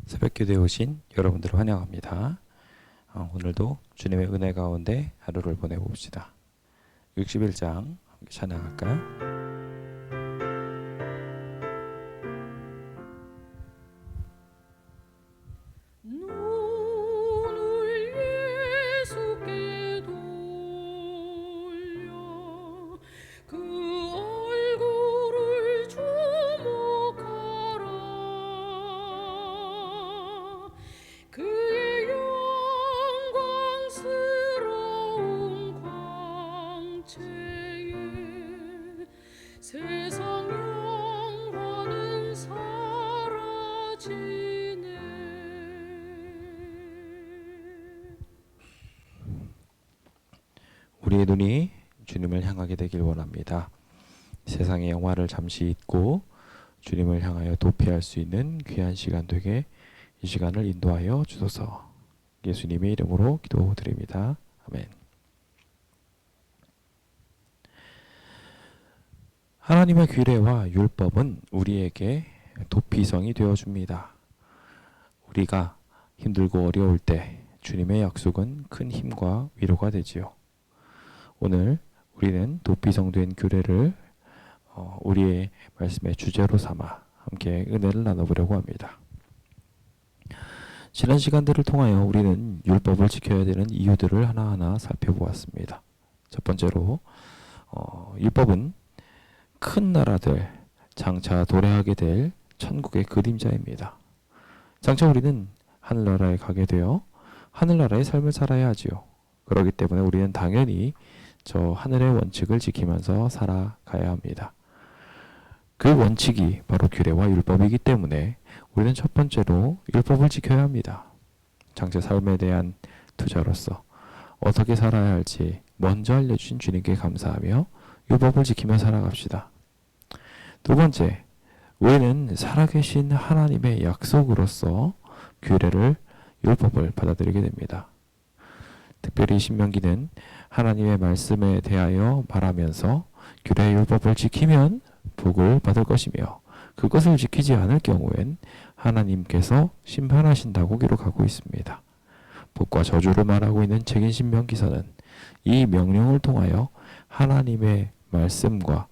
새벽기도에 오신 여러분들을 환영합니다. 오늘도 주님의 은혜 가운데 하루를 보내봅시다. 61장 함께 찬양할까요? 세상 영화는 사라지네. 우리의 눈이 주님을 향하게 되길 원합니다. 세상의 영화를 잠시 잊고 주님을 향하여 도피할 수 있는 귀한 시간 되게 이 시간을 인도하여 주소서. 예수님의 이름으로 기도드립니다. 아멘. 하나님의 규례와 율법은 우리에게 도피성이 되어줍니다. 우리가 힘들고 어려울 때 주님의 약속은 큰 힘과 위로가 되지요. 오늘 우리는 도피성 된 규례를 우리의 말씀의 주제로 삼아 함께 은혜를 나눠보려고 합니다. 지난 시간들을 통하여 우리는 율법을 지켜야 되는 이유들을 하나하나 살펴보았습니다. 첫 번째로 율법은 큰 나라들 장차 도래하게 될 천국의 그림자입니다. 장차 우리는 하늘나라에 가게 되어 하늘나라의 삶을 살아야 하지요. 그렇기 때문에 우리는 당연히 저 하늘의 원칙을 지키면서 살아가야 합니다. 그 원칙이 바로 규례와 율법이기 때문에 우리는 첫 번째로 율법을 지켜야 합니다. 장차 삶에 대한 투자로서 어떻게 살아야 할지 먼저 알려주신 주님께 감사하며 율법을 지키며 살아갑시다. 두 번째, 우리는 살아계신 하나님의 약속으로서 규례를, 율법을 받아들이게 됩니다. 특별히 신명기는 하나님의 말씀에 대하여 말하면서 규례, 율법을 지키면 복을 받을 것이며 그것을 지키지 않을 경우엔 하나님께서 심판하신다고 기록하고 있습니다. 복과 저주를 말하고 있는 책인 신명기서는 이 명령을 통하여 하나님의 말씀과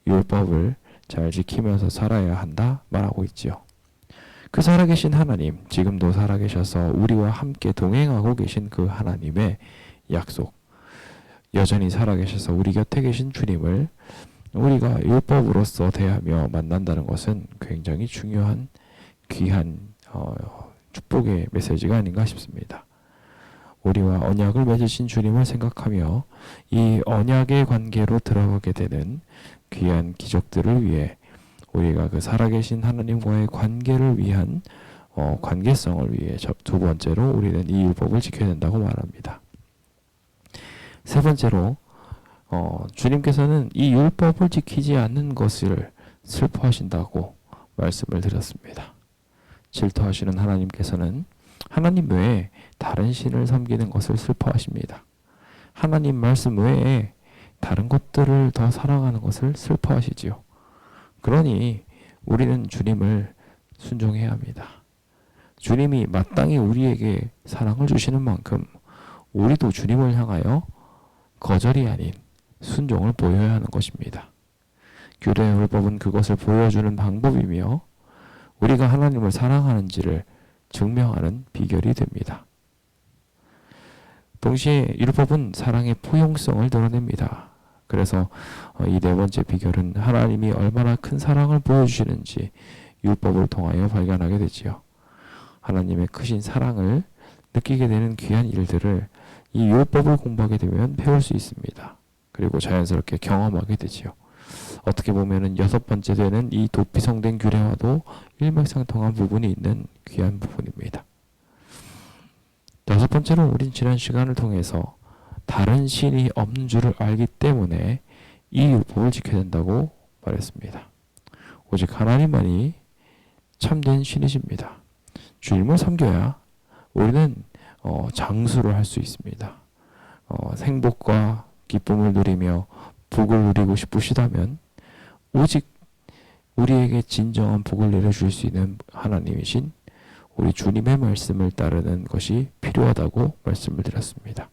율법을 잘 지키면서 살아야 한다 말하고 있지요. 그 살아계신 하나님, 지금도 살아계셔서 우리와 함께 동행하고 계신 그 하나님의 약속, 여전히 살아계셔서 우리 곁에 계신 주님을 우리가 율법으로서 대하며 만난다는 것은 굉장히 중요한 귀한 축복의 메시지가 아닌가 싶습니다. 우리와 언약을 맺으신 주님을 생각하며 이 언약의 관계로 들어가게 되는 귀한 기적들을 위해 우리가 그 살아계신 하나님과의 관계를 위한 관계성을 위해 두 번째로 우리는 이 율법을 지켜야 된다고 말합니다. 세 번째로 주님께서는 이 율법을 지키지 않는 것을 슬퍼하신다고 말씀을 드렸습니다. 질투하시는 하나님께서는 하나님 외에 다른 신을 섬기는 것을 슬퍼하십니다. 하나님 말씀 외에 다른 것들을 더 사랑하는 것을 슬퍼하시지요. 그러니 우리는 주님을 순종해야 합니다. 주님이 마땅히 우리에게 사랑을 주시는 만큼 우리도 주님을 향하여 거절이 아닌 순종을 보여야 하는 것입니다. 규례 율법은 그것을 보여주는 방법이며 우리가 하나님을 사랑하는지를 증명하는 비결이 됩니다. 동시에 율법은 사랑의 포용성을 드러냅니다. 그래서 이 네 번째 비결은 하나님이 얼마나 큰 사랑을 보여주시는지 율법을 통하여 발견하게 되지요. 하나님의 크신 사랑을 느끼게 되는 귀한 일들을 이 율법을 공부하게 되면 배울 수 있습니다. 그리고 자연스럽게 경험하게 되지요. 어떻게 보면은 여섯 번째 되는 이 도피성된 규례와도 일맥상통한 부분이 있는 귀한 부분입니다. 여섯 번째로 우린 지난 시간을 통해서 다른 신이 없는 줄을 알기 때문에 이 율법을 지켜야 된다고 말했습니다. 오직 하나님만이 참된 신이십니다. 주님을 섬겨야 우리는 장수를 할 수 있습니다. 행복과 기쁨을 누리며 복을 누리고 싶으시다면 오직 우리에게 진정한 복을 내려줄 수 있는 하나님이신 우리 주님의 말씀을 따르는 것이 필요하다고 말씀을 드렸습니다.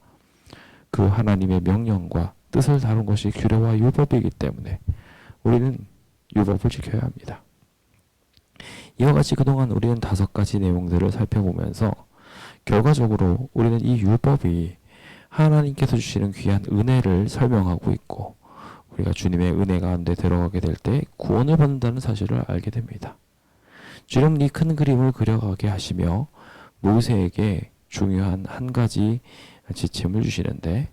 그 하나님의 명령과 뜻을 다룬 것이 규례와 율법이기 때문에 우리는 율법을 지켜야 합니다. 이와 같이 그동안 우리는 5가지 내용들을 살펴보면서 결과적으로 우리는 이 율법이 하나님께서 주시는 귀한 은혜를 설명하고 있고 우리가 주님의 은혜 가운데 들어가게 될 때 구원을 받는다는 사실을 알게 됩니다. 주님은 이 큰 그림을 그려가게 하시며 모세에게 중요한 한 가지 지침을 주시는데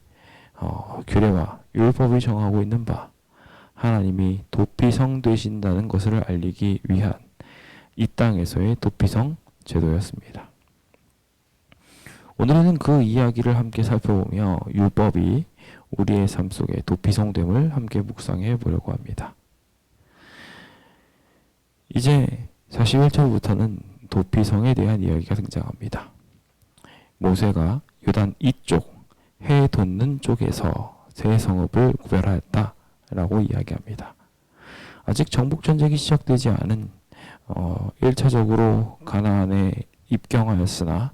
규례와 율법이 정하고 있는 바 하나님이 도피성 되신다는 것을 알리기 위한 이 땅에서의 도피성 제도였습니다. 오늘은 그 이야기를 함께 살펴보며 율법이 우리의 삶 속에 도피성됨을 함께 묵상해 보려고 합니다. 이제 41절부터는 도피성에 대한 이야기가 등장합니다. 모세가 요단 이쪽 해 돋는 쪽에서 세 성읍을 구별하였다 라고 이야기합니다. 아직 정복전쟁이 시작되지 않은 1차적으로 가나안에 입경하였으나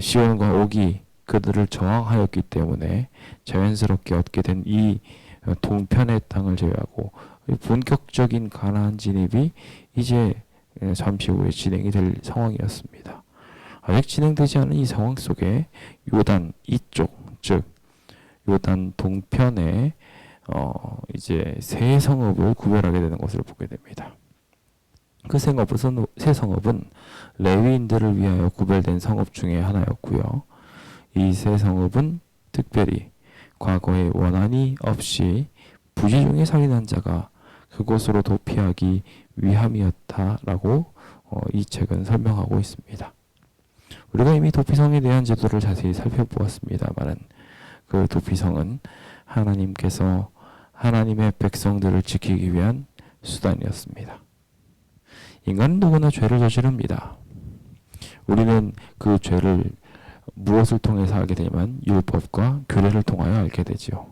시온과 옥이 그들을 저항하였기 때문에 자연스럽게 얻게 된 이 동편의 땅을 제외하고 본격적인 가나안 진입이 이제 잠시 후에 진행이 될 상황이었습니다. 아직 진행되지 않은 이 상황 속에 요단 이쪽, 즉 요단 동편에 이제 세 성읍을 구별하게 되는 것을 보게 됩니다. 그 세 성읍은 레위인들을 위하여 구별된 성읍 중에 하나였고요. 이 세 성읍은 특별히 과거에 원한이 없이 부지 중에 살인한 자가 그곳으로 도피하기 위함이었다라고 이 책은 설명하고 있습니다. 우리가 이미 도피성에 대한 제도를 자세히 살펴보았습니다만은 그 도피성은 하나님께서 하나님의 백성들을 지키기 위한 수단이었습니다. 인간은 누구나 죄를 저지릅니다. 우리는 그 죄를 무엇을 통해서 알게 되냐면 율법과 규례를 통하여 알게 되지요.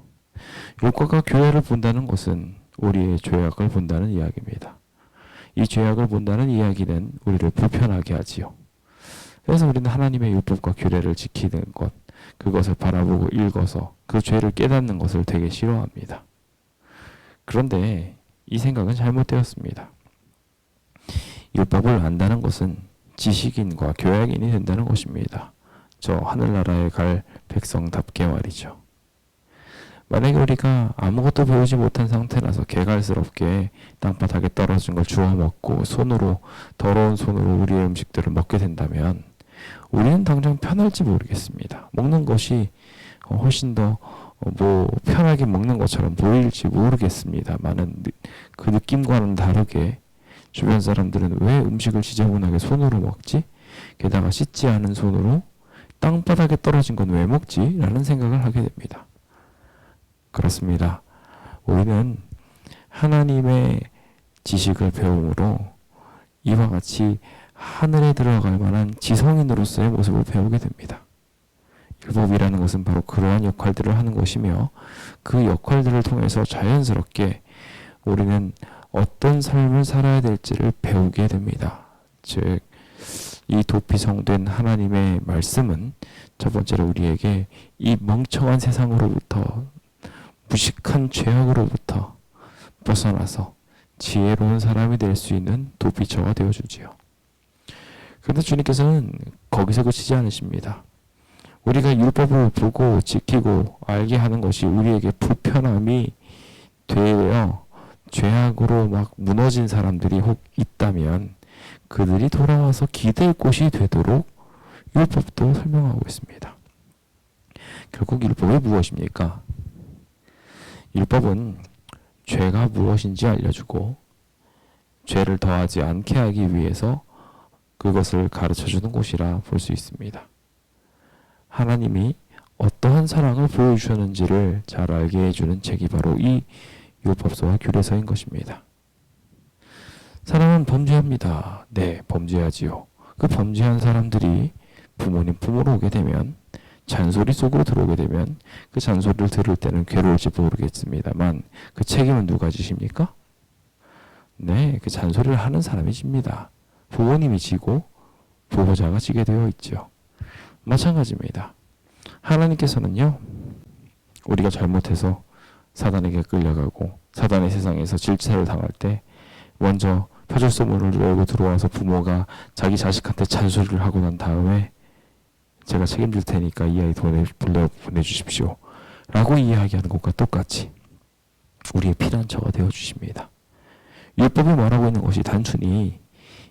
율법과 규례를 본다는 것은 우리의 죄악을 본다는 이야기입니다. 이 죄악을 본다는 이야기는 우리를 불편하게 하지요. 그래서 우리는 하나님의 율법과 규례를 지키는 것, 그것을 바라보고 읽어서 그 죄를 깨닫는 것을 되게 싫어합니다. 그런데 이 생각은 잘못되었습니다. 율법을 안다는 것은 지식인과 교양인이 된다는 것입니다. 저 하늘나라에 갈 백성답게 말이죠. 만약에 우리가 아무것도 배우지 못한 상태라서 개갈스럽게 땅바닥에 떨어진 걸 주워 먹고 더러운 손으로 우리의 음식들을 먹게 된다면 우리는 당장 편할지 모르겠습니다. 먹는 것이 훨씬 더 편하게 먹는 것처럼 보일지 모르겠습니다만은 그 느낌과는 다르게 주변 사람들은 왜 음식을 지저분하게 손으로 먹지? 게다가 씻지 않은 손으로 땅바닥에 떨어진 건 왜 먹지? 라는 생각을 하게 됩니다. 그렇습니다. 우리는 하나님의 지식을 배움으로 이와 같이 하늘에 들어갈 만한 지성인으로서의 모습을 배우게 됩니다. 율법이라는 것은 바로 그러한 역할들을 하는 것이며 그 역할들을 통해서 자연스럽게 우리는 어떤 삶을 살아야 될지를 배우게 됩니다. 즉, 이 도피성된 하나님의 말씀은 첫 번째로 우리에게 이 멍청한 세상으로부터 무식한 죄악으로부터 벗어나서 지혜로운 사람이 될 수 있는 도피처가 되어주지요. 그런데 주님께서는 거기서 그치지 않으십니다. 우리가 율법을 보고 지키고 알게 하는 것이 우리에게 불편함이 되어 죄악으로 막 무너진 사람들이 혹 있다면 그들이 돌아와서 기댈 곳이 되도록 율법도 설명하고 있습니다. 결국 율법이 무엇입니까? 율법은 죄가 무엇인지 알려주고 죄를 더하지 않게 하기 위해서 그것을 가르쳐주는 곳이라 볼 수 있습니다. 하나님이 어떠한 사랑을 보여주셨는지를 잘 알게 해주는 책이 바로 이 율법서와 규례서인 것입니다. 사람은 범죄합니다. 네, 범죄하지요. 그 범죄한 사람들이 부모님 품으로 오게 되면 잔소리 속으로 들어오게 되면 그 잔소리를 들을 때는 괴로울지 모르겠습니다만 그 책임은 누가 지십니까? 네, 그 잔소리를 하는 사람이 집니다. 부모님이 지고 보호자가 지게 되어 있죠. 마찬가지입니다. 하나님께서는요, 우리가 잘못해서 사단에게 끌려가고 사단의 세상에서 질차를 당할 때 먼저 파출소 문을 열고 들어와서 부모가 자기 자식한테 잔소리를 하고 난 다음에 제가 책임질 테니까 이 아이 보내주십시오 라고 이야기하는 것과 똑같이 우리의 피난처가 되어주십니다. 율법이 말하고 있는 것이 단순히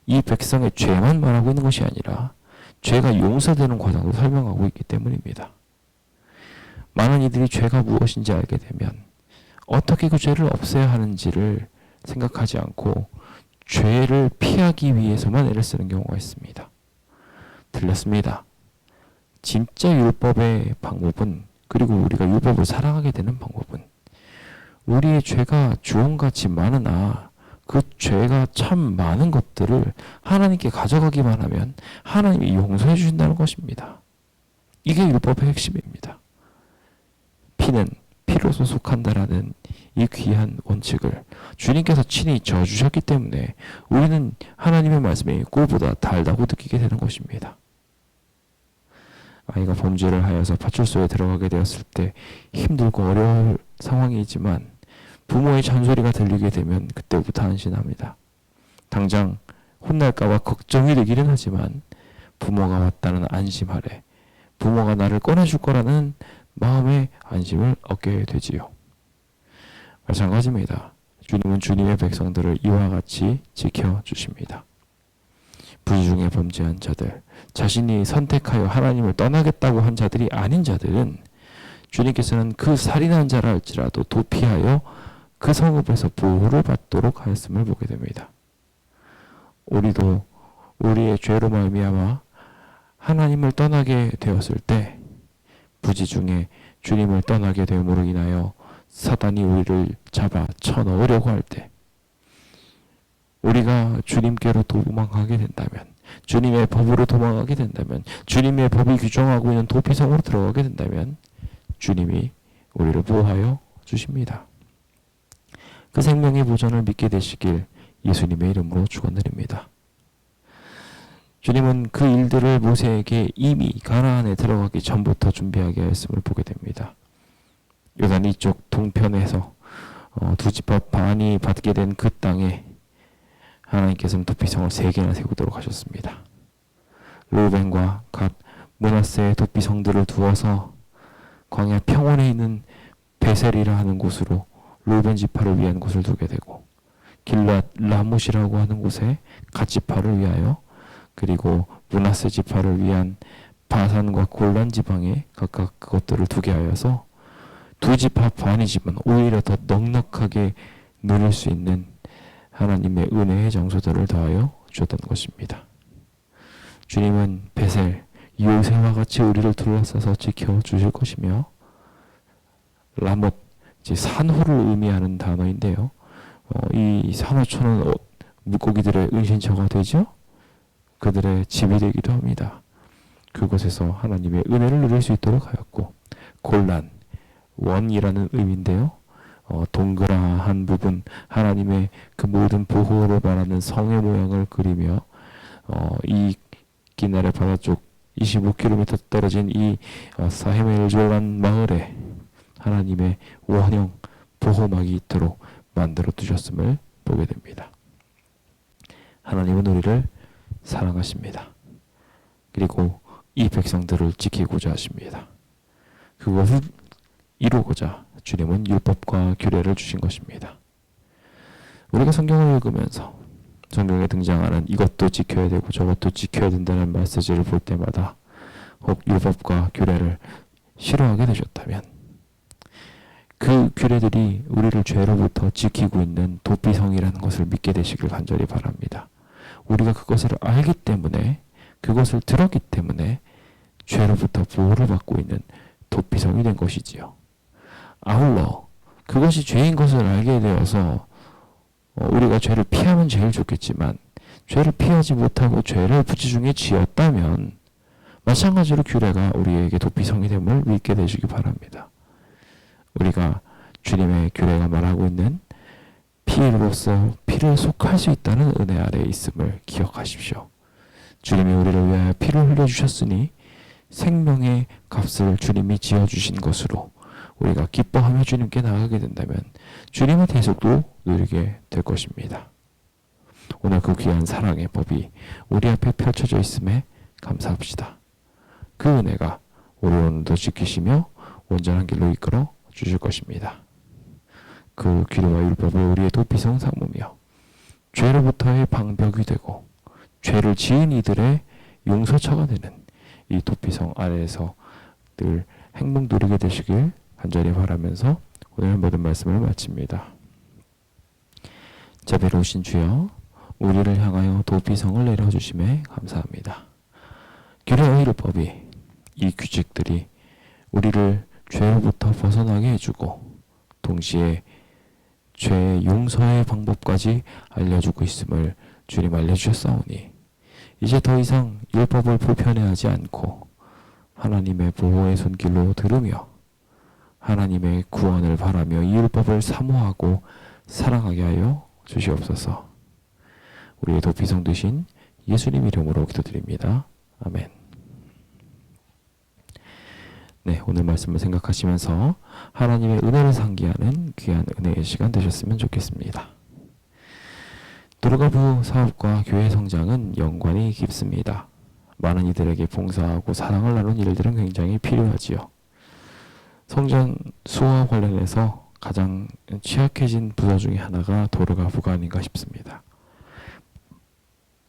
이 백성의 죄만 말하고 있는 것이 아니라 죄가 용서되는 과정도 설명하고 있기 때문입니다. 많은 이들이 죄가 무엇인지 알게 되면 어떻게 그 죄를 없애야 하는지를 생각하지 않고 죄를 피하기 위해서만 애를 쓰는 경우가 있습니다. 틀렸습니다. 진짜 율법의 방법은, 그리고 우리가 율법을 사랑하게 되는 방법은 우리의 죄가 주홍같이 많으나 그 죄가 참 많은 것들을 하나님께 가져가기만 하면 하나님이 용서해 주신다는 것입니다. 이게 율법의 핵심입니다. 피는 피로서 속한다라는 이 귀한 원칙을 주님께서 친히 져주셨기 때문에 우리는 하나님의 말씀이 꿀보다 달다고 느끼게 되는 것입니다. 아이가 범죄를 하여서 파출소에 들어가게 되었을 때 힘들고 어려울 상황이지만 부모의 잔소리가 들리게 되면 그때부터 안심합니다. 당장 혼날까봐 걱정이 되기는 하지만 부모가 왔다는 안심 아래 부모가 나를 꺼내줄 거라는 마음의 안심을 얻게 되지요. 마찬가지입니다. 주님은 주님의 백성들을 이와 같이 지켜주십니다. 불중에 범죄한 자들, 자신이 선택하여 하나님을 떠나겠다고 한 자들이 아닌 자들은 주님께서는 그 살인한 자라 할지라도 도피하여 그 성읍에서 보호를 받도록 하였음을 보게 됩니다. 우리도 우리의 죄로 말미암아 하나님을 떠나게 되었을 때 부지중에 주님을 떠나게 됨으로 인하여 사단이 우리를 잡아 쳐넣으려고 할 때 우리가 주님께로 도망하게 된다면, 주님의 법으로 도망하게 된다면, 주님의 법이 규정하고 있는 도피성으로 들어가게 된다면 주님이 우리를 보호하여 주십니다. 그 생명의 보전을 믿게 되시길 예수님의 이름으로 축원드립니다. 주님은 그 일들을 모세에게 이미 가나안에 들어가기 전부터 준비하게 하였음을 보게 됩니다. 요단 이쪽 동편에서 두 지파 반이 받게 된 그 땅에 하나님께서는 도피성을 3개나 세우도록 하셨습니다. 르우벤과 갓, 므낫세의 도피성들을 두어서 광야 평원에 있는 베셀이라 하는 곳으로 르우벤 지파를 위한 곳을 두게 되고, 길랏 라못이라고 하는 곳에 갓 지파를 위하여, 그리고 므낫세 지파를 위한 바산과 골란 지방에 각각 그것들을 두게 하여서 두 지파 반이지만 오히려 더 넉넉하게 누릴 수 있는 하나님의 은혜의 장소들을 더하여 주었던 것입니다. 주님은 베셀, 요새와 같이 우리를 둘러싸서 지켜주실 것이며, 라못, 이제 산호를 의미하는 단어인데요. 이 산호초는 물고기들의 은신처가 되죠. 그들의 집이 되기도 합니다. 그곳에서 하나님의 은혜를 누릴 수 있도록 하였고, 골란, 원이라는 의미인데요. 동그란 부분, 하나님의 그 모든 보호를 말하는 성의 모양을 그리며 이 기나레 바다 쪽 25km 떨어진 이 사헤멜졸란 마을에 하나님의 원형 보호막이 있도록 만들어 두셨음을 보게 됩니다. 하나님은 우리를 사랑하십니다. 그리고 이 백성들을 지키고자 하십니다. 그것을 이루고자 주님은 율법과 규례를 주신 것입니다. 우리가 성경을 읽으면서 성경에 등장하는 이것도 지켜야 되고 저것도 지켜야 된다는 메시지를 볼 때마다 혹 율법과 규례를 싫어하게 되셨다면 그 규례들이 우리를 죄로부터 지키고 있는 도피성이라는 것을 믿게 되시길 간절히 바랍니다. 우리가 그것을 알기 때문에, 그것을 들었기 때문에 죄로부터 보호를 받고 있는 도피성이 된 것이지요. 아울러 그것이 죄인 것을 알게 되어서 우리가 죄를 피하면 제일 좋겠지만 죄를 피하지 못하고 죄를 부지중에 지었다면 마찬가지로 규례가 우리에게 도피성이 됨을 믿게 되시기 바랍니다. 우리가 주님의 규례가 말하고 있는 피로서 피를 속할 수 있다는 은혜 아래에 있음을 기억하십시오. 주님이 우리를 위하여 피를 흘려주셨으니 생명의 값을 주님이 지어주신 것으로 우리가 기뻐하며 주님께 나아가게 된다면 주님의 대속도 누리게 될 것입니다. 오늘 그 귀한 사랑의 법이 우리 앞에 펼쳐져 있음에 감사합시다. 그 은혜가 우리 오늘도 지키시며 온전한 길로 이끌어 주실 것입니다. 그 규례와 율법을 우리의 도피성 삼으며 죄로부터의 방벽이 되고 죄를 지은 이들의 용서처가 되는 이 도피성 아래에서 늘 행복 누리게 되시길 간절히 바라면서 오늘 모든 말씀을 마칩니다. 자비로우신 주여, 우리를 향하여 도피성을 내려주심에 감사합니다. 규례와 율법이, 이 규칙들이 우리를 죄로부터 벗어나게 해주고 동시에 죄의 용서의 방법까지 알려주고 있음을 주님 알려주셨사오니 이제 더 이상 율법을 불편해하지 않고 하나님의 보호의 손길로 들으며 하나님의 구원을 바라며 이 율법을 사모하고 사랑하게 하여 주시옵소서. 우리의 도피성 되신 예수님 이름으로 기도드립니다. 아멘. 네, 오늘 말씀을 생각하시면서 하나님의 은혜를 상기하는 귀한 은혜의 시간 되셨으면 좋겠습니다. 도르가부 사업과 교회 성장은 연관이 깊습니다. 많은 이들에게 봉사하고 사랑을 나눈 일들은 굉장히 필요하지요. 성전 수와 관련해서 가장 취약해진 부서 중에 하나가 도르가부가 아닌가 싶습니다.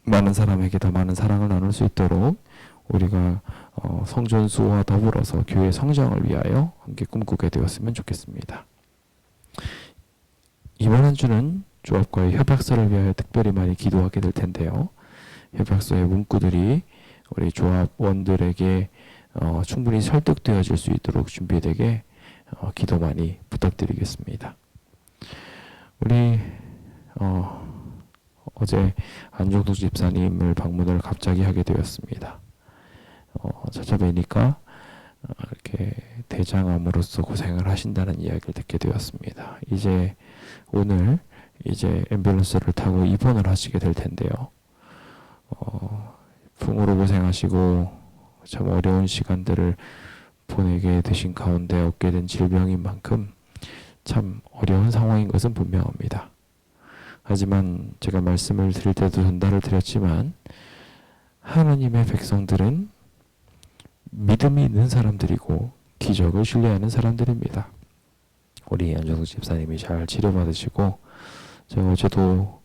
많은 사람에게 더 많은 사랑을 나눌 수 있도록 우리가 성전 수와 더불어서 교회 성장을 위하여 함께 꿈꾸게 되었으면 좋겠습니다. 이번 한 주는 조합과의 협약서를 위하여 특별히 많이 기도하게 될 텐데요. 협약서의 문구들이 우리 조합원들에게 충분히 설득되어질 수 있도록 준비되게 기도 많이 부탁드리겠습니다. 우리 어제 안종도 집사님을 방문을 갑자기 하게 되었습니다. 찾아뵈니까 이렇게 대장암으로서 고생을 하신다는 이야기를 듣게 되었습니다. 오늘 앰뷸런스를 타고 입원을 하시게 될 텐데요. 풍으로 고생하시고 참 어려운 시간들을 보내게 되신 가운데 얻게 된 질병인 만큼 참 어려운 상황인 것은 분명합니다. 하지만 제가 말씀을 드릴 때도 전달을 드렸지만 하나님의 백성들은 믿음이 있는 사람들이고 기적을 신뢰하는 사람들입니다. 우리 안정숙 집사님이 잘 치료받으시고 제가 어제도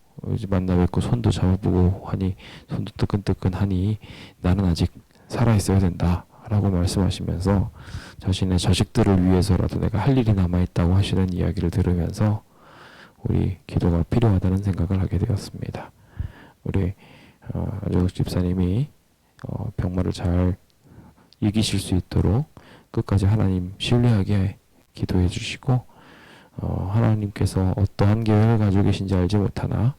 만나 뵙고 손도 잡아보고 하니 손도 뜨끈뜨끈하니 나는 아직 살아있어야 된다 라고 말씀하시면서 자신의 자식들을 위해서라도 내가 할 일이 남아있다고 하시는 이야기를 들으면서 우리 기도가 필요하다는 생각을 하게 되었습니다. 우리 안정숙 집사님이 병마를 잘 이기실 수 있도록 끝까지 하나님 신뢰하게 기도해 주시고 하나님께서 어떠한 계획을 가지고 계신지 알지 못하나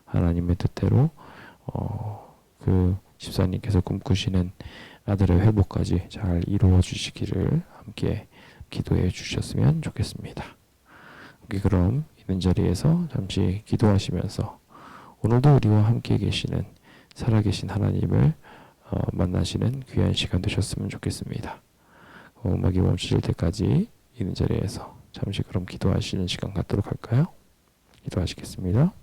하나님의 뜻대로 그 집사님께서 꿈꾸시는 아들의 회복까지 잘 이루어 주시기를 함께 기도해 주셨으면 좋겠습니다. 그럼 있는 자리에서 잠시 기도하시면서 오늘도 우리와 함께 계시는 살아계신 하나님을 만나시는 귀한 시간 되셨으면 좋겠습니다. 음악이 멈추실 때까지 있는 자리에서 잠시 그럼 기도하시는 시간 갖도록 할까요? 기도하시겠습니다.